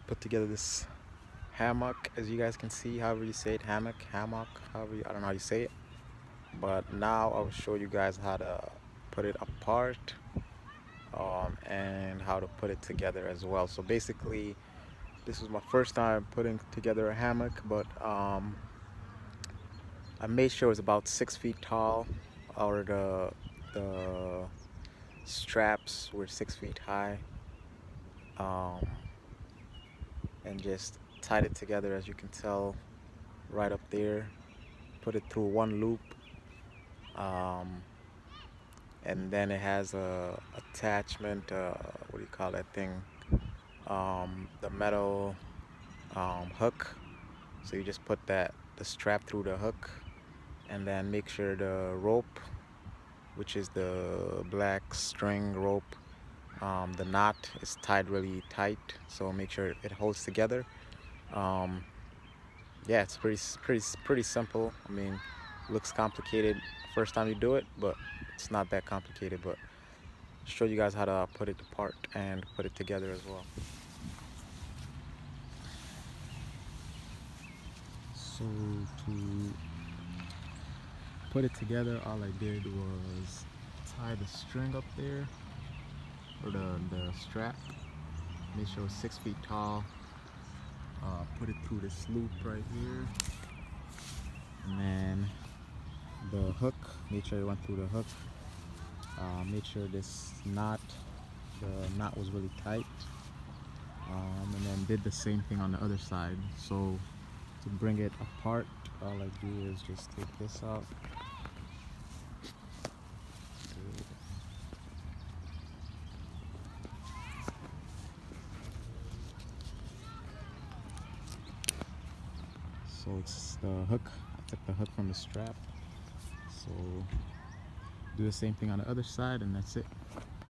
put together this hammock, as you guys can see, however you say it, hammock, however I don't know how you say it. But now I'll show you guys how to put it apart, and how to put it together as well. So basically, this was my first time putting together a hammock, but I made sure it was about 6 feet tall, or the straps were 6 feet high, um, and just tied it together, as you can tell right up there. Put it through one loop, um, and then it has a attachment. What do you call that thing? The metal hook. So you just put the strap through the hook, and then make sure the rope, which is the black string rope, the knot is tied really tight. So make sure it holds together. Um, yeah, it's pretty simple. I mean, looks complicated first time you do it, but it's not that complicated. But show you guys how to put it apart and put it together as well. So to put it together, all I did was tie the string up there, or the strap. Make sure it's 6 feet tall. Put it through this loop right here, and then the hook. Make sure it went through the hook. Make sure the knot was really tight, and then did the same thing on the other side. So to bring it apart, all I do is just take this out. So it's the hook. I took the hook from the strap. So do the same thing on the other side, and that's it.